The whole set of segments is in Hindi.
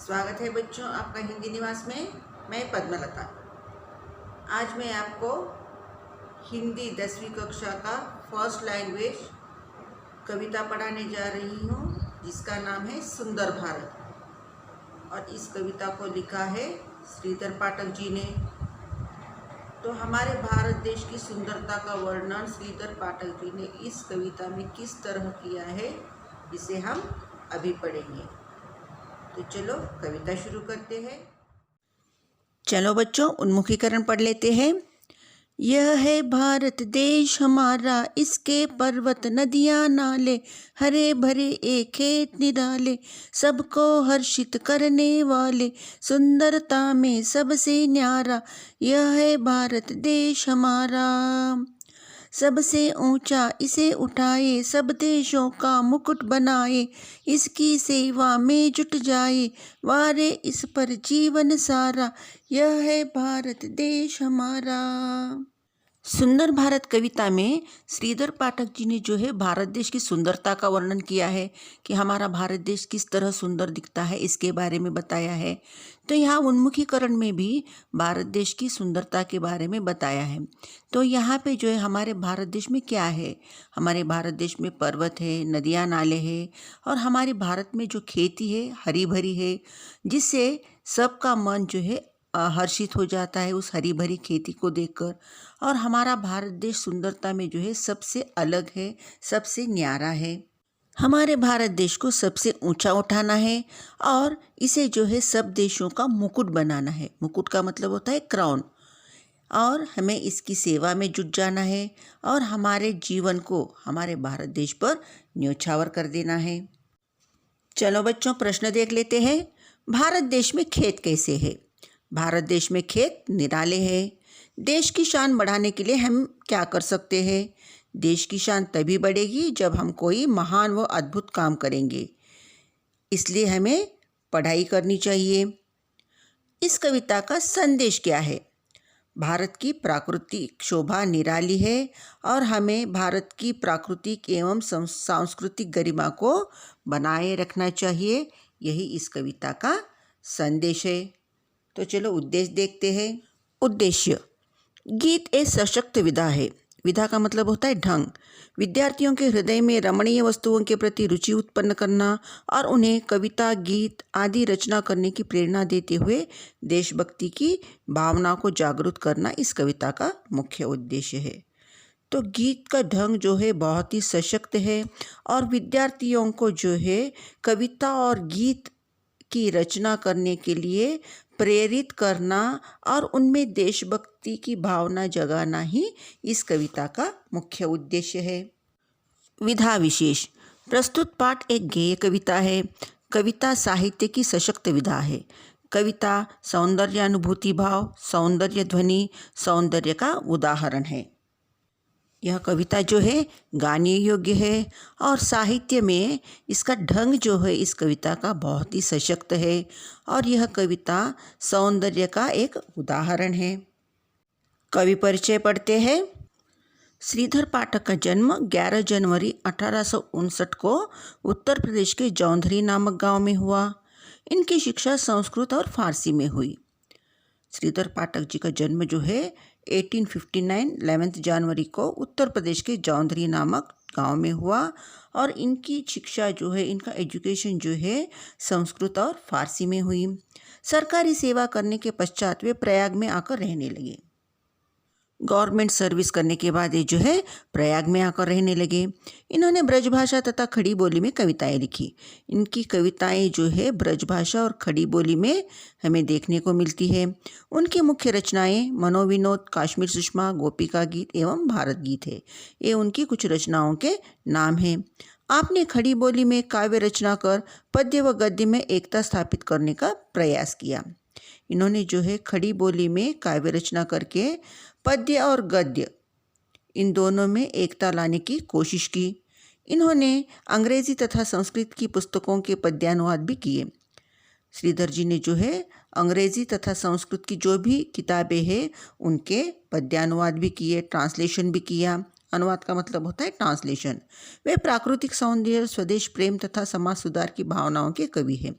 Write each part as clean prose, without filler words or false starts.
स्वागत है बच्चों आपका हिंदी निवास में। मैं पद्मलता। आज मैं आपको हिंदी 10वीं कक्षा का फर्स्ट लैंग्वेज कविता पढ़ाने जा रही हूँ, जिसका नाम है सुंदर भारत। और इस कविता को लिखा है श्रीधर पाठक जी ने। तो हमारे भारत देश की सुंदरता का वर्णन श्रीधर पाठक जी ने इस कविता में किस तरह किया है, इसे हम अभी पढ़ेंगे। तो चलो कविता शुरू करते हैं। चलो बच्चों उन्मुखीकरण पढ़ लेते हैं। यह है भारत देश हमारा, इसके पर्वत नदियाँ नाले, हरे भरे एक खेत निराले, सबको हर्षित करने वाले, सुंदरता में सबसे न्यारा, यह है भारत देश हमारा। सबसे ऊंचा इसे उठाए, सब देशों का मुकुट बनाए, इसकी सेवा में जुट जाए, वारे इस पर जीवन सारा, यह है भारत देश हमारा। सुंदर भारत कविता में श्रीधर पाठक जी ने जो है भारत देश की सुंदरता का वर्णन किया है कि हमारा भारत देश किस तरह सुंदर दिखता है, इसके बारे में बताया है। तो यहाँ उन्मुखीकरण में भी भारत देश की सुंदरता के बारे में बताया है। तो यहाँ पे जो है हमारे भारत देश में क्या है, हमारे भारत देश में पर्वत है, नदियाँ नाले हैं, और हमारे भारत में जो खेती है हरी भरी है, जिससे सबका मन जो है हर्षित हो जाता है उस हरी भरी खेती को देखकर। और हमारा भारत देश सुंदरता में जो है सबसे अलग है, सबसे न्यारा है। हमारे भारत देश को सबसे ऊंचा उठाना है और इसे जो है सब देशों का मुकुट बनाना है। मुकुट का मतलब होता है क्राउन। और हमें इसकी सेवा में जुट जाना है और हमारे जीवन को हमारे भारत देश पर न्योछावर कर देना है। चलो बच्चों प्रश्न देख लेते हैं। भारत देश में खेत कैसे है? भारत देश में खेत निराले हैं। देश की शान बढ़ाने के लिए हम क्या कर सकते हैं? देश की शान तभी बढ़ेगी जब हम कोई महान व अद्भुत काम करेंगे, इसलिए हमें पढ़ाई करनी चाहिए। इस कविता का संदेश क्या है? भारत की प्राकृतिक शोभा निराली है और हमें भारत की प्राकृतिक एवं सांस्कृतिक गरिमा को बनाए रखना चाहिए। यही इस कविता का संदेश है। तो चलो उद्देश्य देखते हैं। उद्देश्य: गीत एक सशक्त विधा है। विधा का मतलब होता है ढंग। विद्यार्थियों के हृदय में रमणीय वस्तुओं के प्रति रुचि उत्पन्न करना और उन्हें कविता, गीत आदि रचना करने की प्रेरणा देते हुए देशभक्ति की भावना को जागृत करना इस कविता का मुख्य उद्देश्य है। तो गीत का ढंग जो है बहुत ही सशक्त है और विद्यार्थियों को जो है कविता और गीत की रचना करने के लिए प्रेरित करना और उनमें देशभक्ति की भावना जगाना ही इस कविता का मुख्य उद्देश्य है। विधा विशेष: प्रस्तुत पाठ एक गेय कविता है। कविता साहित्य की सशक्त विधा है। कविता सौंदर्यानुभूति भाव, सौंदर्य ध्वनि, सौंदर्य का उदाहरण है। यह कविता जो है गाने योग्य है और साहित्य में इसका ढंग जो है इस कविता का बहुत ही सशक्त है और यह कविता सौंदर्य का एक उदाहरण है। कवि परिचय पढ़ते हैं। श्रीधर पाठक का जन्म 11 जनवरी 1859 को उत्तर प्रदेश के जौंधरी नामक गांव में हुआ। इनकी शिक्षा संस्कृत और फारसी में हुई। श्रीधर पाठक जी का जन्म जो है 1859 11 जनवरी को उत्तर प्रदेश के जौंधरी नामक गांव में हुआ और इनकी शिक्षा जो है, इनका एजुकेशन जो है संस्कृत और फारसी में हुई। सरकारी सेवा करने के पश्चात वे प्रयाग में आकर रहने लगे। गवर्नमेंट सर्विस करने के बाद ये जो है प्रयाग में आकर रहने लगे। इन्होंने ब्रजभाषा तथा खड़ी बोली में कविताएं लिखी। इनकी कविताएं जो है ब्रजभाषा और खड़ी बोली में हमें देखने को मिलती है। उनकी मुख्य रचनाएं मनोविनोद, कश्मीर सुषमा, गोपिका गीत एवं भारत गीत है। ये उनकी कुछ रचनाओं के नाम हैं। आपने खड़ी बोली में काव्य रचना कर पद्य व गद्य में एकता स्थापित करने का प्रयास किया। इन्होंने जो है खड़ी बोली में काव्य रचना करके पद्य और गद्य इन दोनों में एकता लाने की कोशिश की। इन्होंने अंग्रेजी तथा संस्कृत की पुस्तकों के पद्यानुवाद भी किए। श्रीधर जी ने जो है अंग्रेजी तथा संस्कृत की जो भी किताबें हैं उनके पद्यानुवाद भी किए, ट्रांसलेशन भी किया अनुवाद का मतलब होता है ट्रांसलेशन। वे प्राकृतिक सौंदर्य, स्वदेश प्रेम तथा समाज सुधार की भावनाओं के कवि हैं।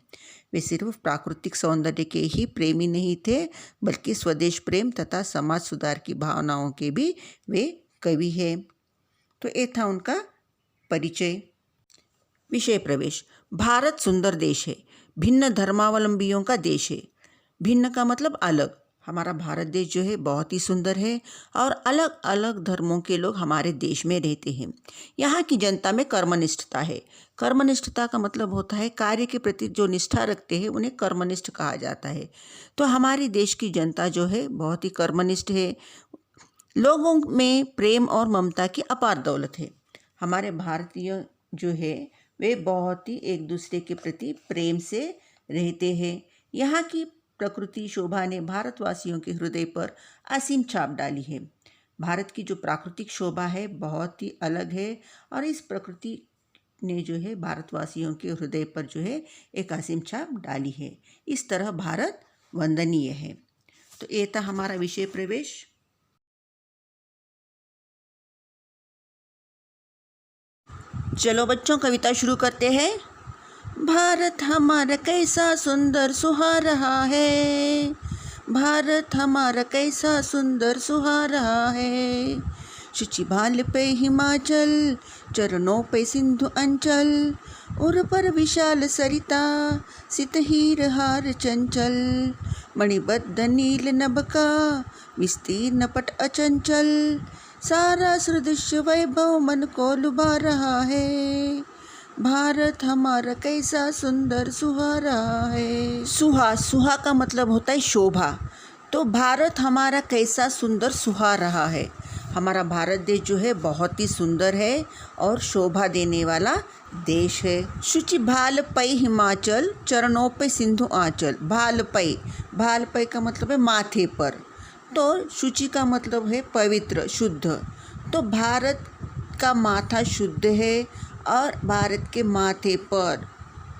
वे सिर्फ प्राकृतिक सौंदर्य के ही प्रेमी नहीं थे, बल्कि स्वदेश प्रेम तथा समाज सुधार की भावनाओं के भी वे कवि हैं। तो ये था उनका परिचय। विषय प्रवेश। भारत सुंदर देश है, भिन्न धर्मावलंबियों का देश है। भिन्न का मतलब अलग। हमारा भारत देश जो है बहुत ही सुंदर है और अलग अलग धर्मों के लोग हमारे देश में रहते हैं। यहाँ की जनता में कर्मनिष्ठता है। कर्मनिष्ठता का मतलब होता है कार्य के प्रति जो निष्ठा रखते हैं उन्हें कर्मनिष्ठ कहा जाता है। तो हमारे देश की जनता जो है बहुत ही कर्मनिष्ठ है। लोगों में प्रेम और ममता की अपार दौलत है। हमारे भारतीय जो है वे बहुत ही एक दूसरे के प्रति प्रेम से रहते हैं। यहाँ की प्रकृति शोभा ने भारतवासियों के हृदय पर असीम छाप डाली है। भारत की जो प्राकृतिक शोभा है बहुत ही अलग है और इस प्रकृति ने जो है भारतवासियों के हृदय पर जो है एक असीम छाप डाली है। इस तरह भारत वंदनीय है। तो ये था हमारा विषय प्रवेश। चलो बच्चों, कविता शुरू करते हैं। भारत हमारा कैसा सुंदर सुहारा है, भारत हमारा कैसा सुंदर सुहारा है। शुचि भाल पे हिमाचल, चरणों पे सिंधु अंचल, उर पर विशाल सरिता, सितहीर हार चंचल। मणिबद्ध नील नभ का, विस्तीर्ण पट अचंचल, सारा सदृश्य वैभव मन को लुभा रहा है। भारत हमारा कैसा सुंदर सुहारा है। सुहा का मतलब होता है शोभा। तो भारत हमारा कैसा सुंदर सुहा रहा है। हमारा भारत देश जो है बहुत ही सुंदर है और शोभा देने वाला देश है। शुचि भाल पै हिमाचल, चरणों पे सिंधु आंचल। भाल पै का मतलब है माथे पर। तो शुचि का मतलब है पवित्र, शुद्ध। तो भारत का माथा शुद्ध है और भारत के माथे पर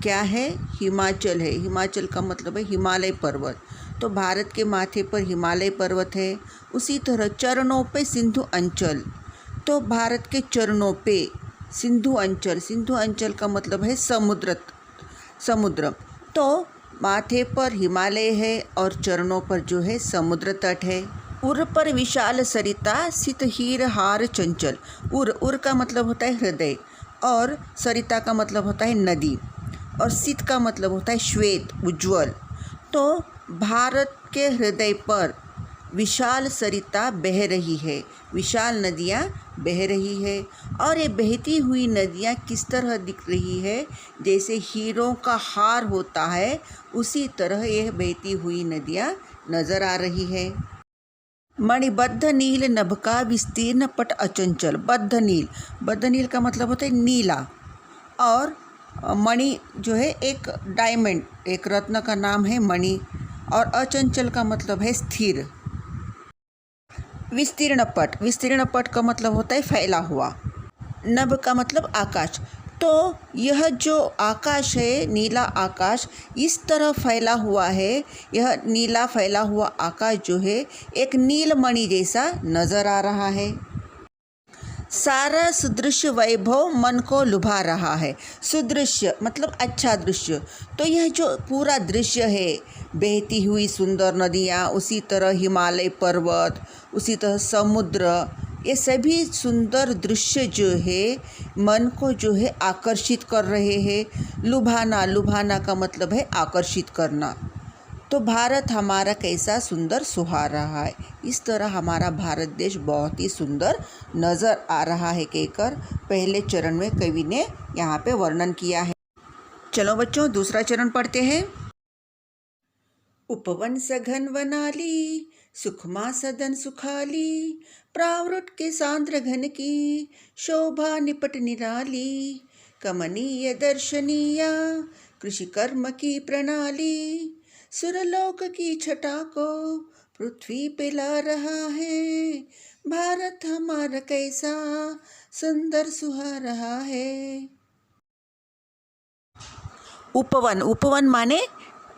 क्या है, हिमाचल है। हिमाचल का मतलब है हिमालय पर्वत। तो भारत के माथे पर हिमालय पर्वत है। उसी तरह चरणों पे सिंधु अंचल। तो भारत के चरणों पे सिंधु अंचल, सिंधु अंचल का मतलब है समुद्र। तो माथे पर हिमालय है और चरणों पर जो है समुद्र तट है। उर पर विशाल सरिता, सितहीर हार चंचल। उर का मतलब होता है हृदय और सरिता का मतलब होता है नदी और सित का मतलब होता है श्वेत, उज्ज्वल। तो भारत के हृदय पर विशाल सरिता बह रही है, विशाल नदियाँ बह रही है और ये बहती हुई नदियाँ किस तरह दिख रही है, जैसे हीरों का हार होता है उसी तरह यह बहती हुई नदियाँ नज़र आ रही है। मणिबद्ध नील नभ का, विस्तीर्ण पट अचंचल। बद्ध नील का मतलब होता है नीला और मणि जो है एक डायमंड, एक रत्न का नाम है मणि। और अचंचल का मतलब है स्थिर। विस्तीर्ण पट का मतलब होता है फैला हुआ। नभ का मतलब आकाश। तो यह जो आकाश है, नीला आकाश, इस तरह फैला हुआ है। यह नीला फैला हुआ आकाश जो है एक नीलमणि जैसा नज़र आ रहा है। सारा सुदृश्य वैभव मन को लुभा रहा है। सुदृश्य मतलब अच्छा दृश्य। तो यह जो पूरा दृश्य है, बहती हुई सुंदर नदियाँ, उसी तरह हिमालय पर्वत, उसी तरह समुद्र, ये सभी सुंदर दृश्य जो है मन को जो है आकर्षित कर रहे हैं। लुभाना का मतलब है आकर्षित करना। तो भारत हमारा कैसा सुंदर सुहा रहा है। इस तरह हमारा भारत देश बहुत ही सुंदर नज़र आ रहा है कहकर पहले चरण में कवि ने यहाँ पे वर्णन किया है। चलो बच्चों, दूसरा चरण पढ़ते हैं। उपवन सघन वनाली, सुखमा सदन सुखाली, प्रावृट के सांद्र घन की, शोभा निपट निराली, कमनीय दर्शनीय, कृषि कर्म की प्रणाली, सुरलोक की छटा को पृथ्वी पे ला रहा है। भारत हमारा कैसा सुंदर सुहा रहा है। उपवन माने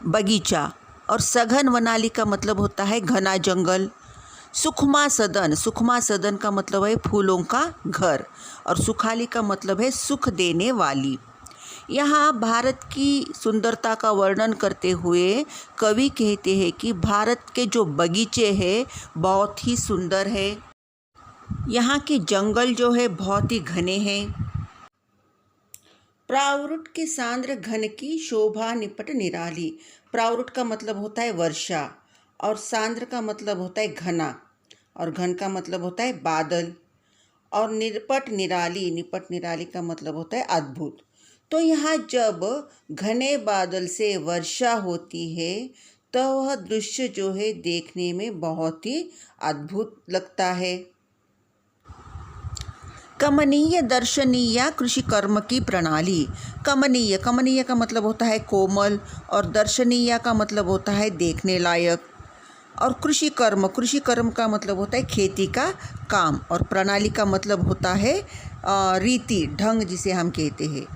बगीचा और सघन वनाली का मतलब होता है घना जंगल। सुखमा सदन, सुखमा सदन का मतलब है फूलों का घर, और सुखाली का मतलब है सुख देने वाली। यहाँ भारत की सुंदरता का वर्णन करते हुए कवि कहते हैं कि भारत के जो बगीचे हैं बहुत ही सुंदर है। यहाँ के जंगल जो है बहुत ही घने हैं। प्रावरुट के सांद्र घन की शोभा निपट निराली। प्रावरुट का मतलब होता है वर्षा, और सांद्र का मतलब होता है घना, और घन का मतलब होता है बादल, और निपट निराली, निपट निराली का मतलब होता है अद्भुत। तो यहाँ जब घने बादल से वर्षा होती है तो वह दृश्य जो है देखने में बहुत ही अद्भुत लगता है। कमनीय दर्शनीय कृषि कर्म की प्रणाली। कमनीय, कमनीय का मतलब होता है कोमल, और दर्शनीय का मतलब होता है देखने लायक, और कृषि कर्म का मतलब होता है खेती का काम, और प्रणाली का मतलब होता है रीति ढंग जिसे हम कहते हैं।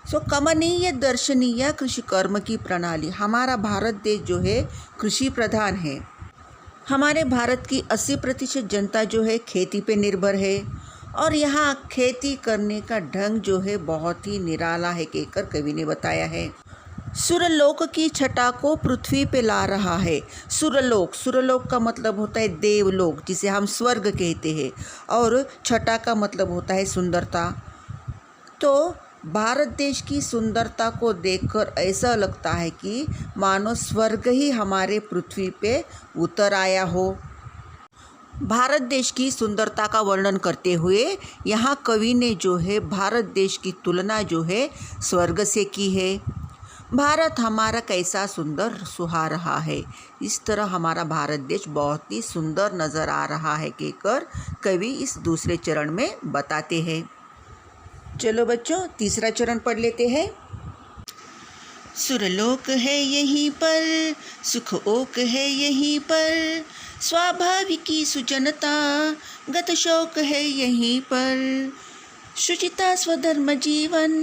सो कमनीय दर्शनीय कृषि कर्म की प्रणाली। हमारा भारत देश जो है कृषि प्रधान है। हमारे भारत की 80% जनता जो है खेती पे निर्भर है, और यहाँ खेती करने का ढंग जो है बहुत ही निराला है कहकर कवि ने बताया है। सुरलोक की छटा को पृथ्वी पे ला रहा है। सुरलोक, सुरलोक का मतलब होता है देवलोक जिसे हम स्वर्ग कहते हैं, और छटा का मतलब होता है सुंदरता। तो भारत देश की सुंदरता को देखकर ऐसा लगता है कि मानो स्वर्ग ही हमारे पृथ्वी पे उतर आया हो। भारत देश की सुंदरता का वर्णन करते हुए यहाँ कवि ने जो है भारत देश की तुलना जो है स्वर्ग से की है। भारत हमारा कैसा सुंदर सुहा रहा है, इस तरह हमारा भारत देश बहुत ही सुंदर नज़र आ रहा है कहकर कवि इस दूसरे चरण में बताते हैं। चलो बच्चों, तीसरा चरण पढ़ लेते हैं। सुरलोक है यहीं पर, सुख ओक है यहीं पर, स्वाभाविकी सुजनता गत शोक है यहीं पर, शुचिता स्वधर्म जीवन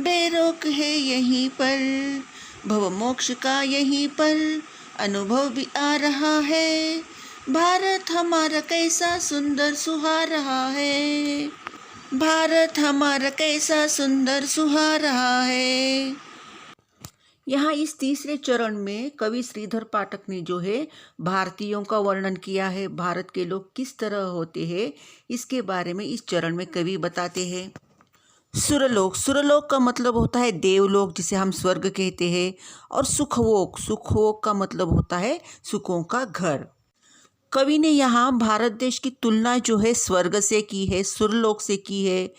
बेरोक है यहीं पर, भव मोक्ष का यहीं पर अनुभव भी आ रहा है, भारत हमारा कैसा सुंदर सुहा रहा है, भारत हमारा कैसा सुंदर सुहा रहा है। यहाँ इस तीसरे चरण में कवि श्रीधर पाठक ने जो है भारतीयों का वर्णन किया है। भारत के लोग किस तरह होते हैं इसके बारे में इस चरण में कवि बताते हैं। सुरलोक, सुरलोक का मतलब होता है देवलोक जिसे हम स्वर्ग कहते हैं, और सुखवोक, सुखवोक का मतलब होता है सुखों का घर। कवि ने यहाँ भारत देश की तुलना जो है स्वर्ग से की है, सुरलोक से की है,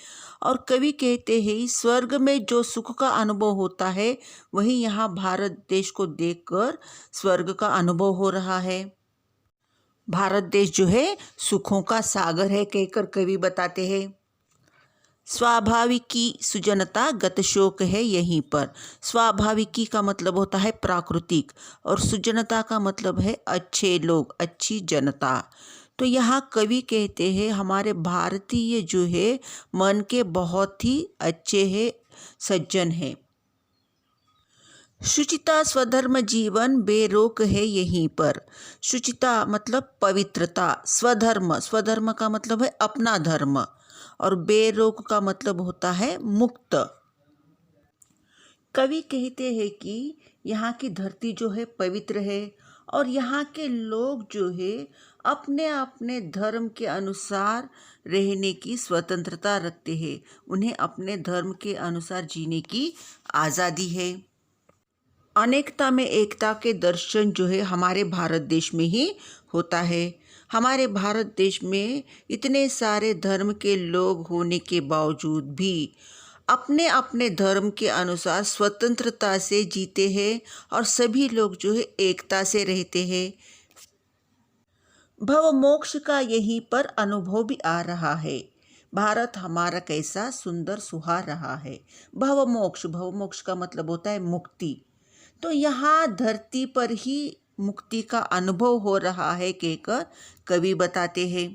और कवि कहते हैं स्वर्ग में जो सुख का अनुभव होता है वही यहाँ भारत देश को देखकर स्वर्ग का अनुभव हो रहा है। भारत देश जो है सुखों का सागर है कहकर कवि बताते हैं। स्वाभाविकी सुजनता गत शोक है यहीं पर। स्वाभाविकी का मतलब होता है प्राकृतिक, और सुजनता का मतलब है अच्छे लोग, अच्छी जनता। तो यहाँ कवि कहते हैं हमारे भारतीय जो है मन के बहुत ही अच्छे हैं, सज्जन हैं। शुचिता स्वधर्म जीवन बेरोक है यहीं पर। शुचिता मतलब पवित्रता, स्वधर्म, स्वधर्म का मतलब है अपना धर्म, और बेरोक का मतलब होता है मुक्त। कवि कहते हैं कि यहाँ की धरती जो है पवित्र है, और यहाँ के लोग जो है अपने अपने धर्म के अनुसार रहने की स्वतंत्रता रखते हैं। उन्हें अपने धर्म के अनुसार जीने की आज़ादी है। अनेकता में एकता के दर्शन जो है हमारे भारत देश में ही होता है। हमारे भारत देश में इतने सारे धर्म के लोग होने के बावजूद भी अपने अपने धर्म के अनुसार स्वतंत्रता से जीते हैं, और सभी लोग जो है एकता से रहते हैं। भव मोक्ष का यहीं पर अनुभव भी आ रहा है। भारत हमारा कैसा सुंदर सुहा रहा है। भव मोक्ष, भव मोक्ष का मतलब होता है मुक्ति। तो यहाँ धरती पर ही मुक्ति का अनुभव हो रहा है कहकर कवि बताते हैं।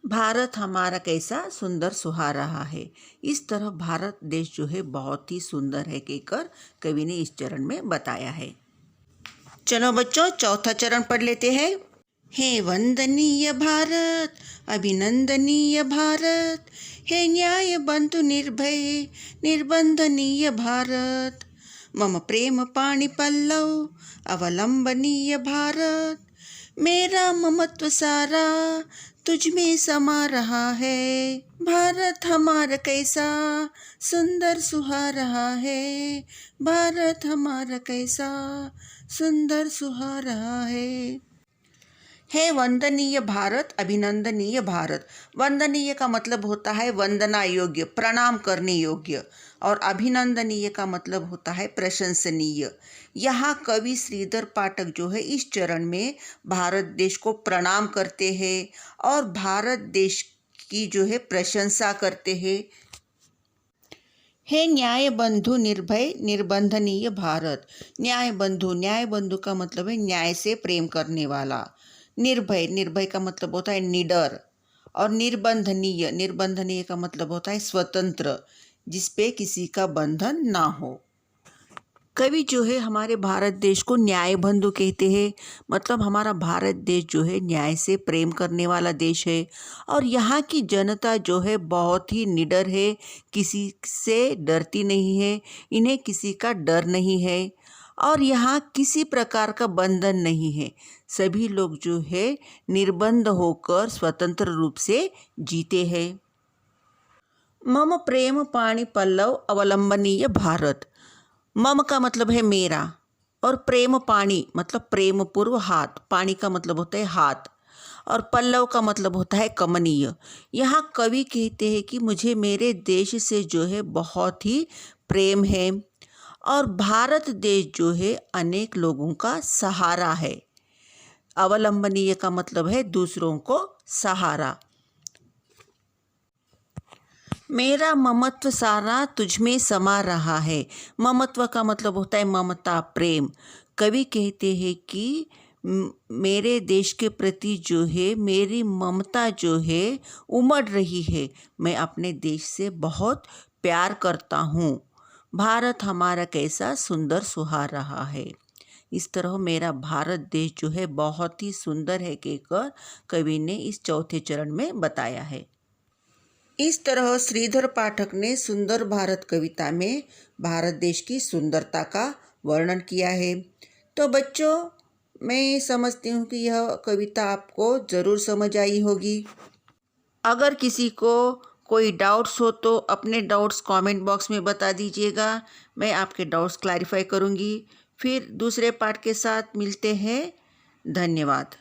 भारत हमारा कैसा सुंदर सुहा रहा है। इस तरह भारत देश जो है बहुत ही सुंदर है कहकर कवि ने इस चरण में बताया है। चलो बच्चों, चौथा चरण पढ़ लेते हैं। हे वंदनीय भारत, अभिनंदनीय भारत, हे न्याय बंधु निर्भय निर्बंधनीय भारत, मम प्रेम पाणि पल्लव अवलंबनीय भारत, मेरा ममत्व सारा तुझ में समा रहा है। भारत हमारा कैसा सुंदर सुहा रहा है, भारत हमारा कैसा सुंदर सुहा रहा है। हे वंदनीय भारत, अभिनंदनीय भारत। वंदनीय का मतलब होता है वंदना योग्य, प्रणाम करने योग्य, और अभिनंदनीय का मतलब होता है प्रशंसनीय। यहाँ कवि श्रीधर पाठक जो है इस चरण में भारत देश को प्रणाम करते हैं और भारत देश की जो है प्रशंसा करते हैं। हे न्याय बंधु निर्भय निर्बंधनीय भारत। न्याय बंधु का मतलब है न्याय से प्रेम करने वाला। निर्भय का मतलब होता है निडर, और निर्बंधनीय का मतलब होता है स्वतंत्र, जिस पे किसी का बंधन ना हो। कवि जो है हमारे भारत देश को न्याय बंधु कहते हैं, मतलब हमारा भारत देश जो है न्याय से प्रेम करने वाला देश है, और यहाँ की जनता जो है बहुत ही निडर है, किसी से डरती नहीं है, इन्हें किसी का डर नहीं है, और यहाँ किसी प्रकार का बंधन नहीं है। सभी लोग जो है निर्बंध होकर स्वतंत्र रूप से जीते हैं। मम प्रेम पाणि पल्लव अवलंबनीय भारत। मम का मतलब है मेरा, और प्रेम पाणि मतलब प्रेम पूर्व हाथ, पाणि का मतलब होता है हाथ, और पल्लव का मतलब होता है कमनीय। यहाँ कवि कहते हैं कि मुझे मेरे देश से जो है बहुत ही प्रेम है, और भारत देश जो है अनेक लोगों का सहारा है। अवलंबनीय का मतलब है दूसरों को सहारा। मेरा ममत्व सारा तुझ में समा रहा है। ममत्व का मतलब होता है ममता, प्रेम। कवि कहते हैं कि मेरे देश के प्रति जो है मेरी ममता जो है उमड़ रही है। मैं अपने देश से बहुत प्यार करता हूँ। भारत हमारा कैसा सुंदर सुहा रहा है। इस तरह मेरा भारत देश जो है बहुत ही सुंदर है कहकर कवि ने इस चौथे चरण में बताया है। इस तरह श्रीधर पाठक ने सुंदर भारत कविता में भारत देश की सुंदरता का वर्णन किया है। तो बच्चों, मैं समझती हूँ कि यह कविता आपको ज़रूर समझ आई होगी। अगर किसी को कोई डाउट्स हो तो अपने डाउट्स कमेंट बॉक्स में बता दीजिएगा, मैं आपके डाउट्स क्लैरिफाई करूँगी। फिर दूसरे पार्ट के साथ मिलते हैं। धन्यवाद।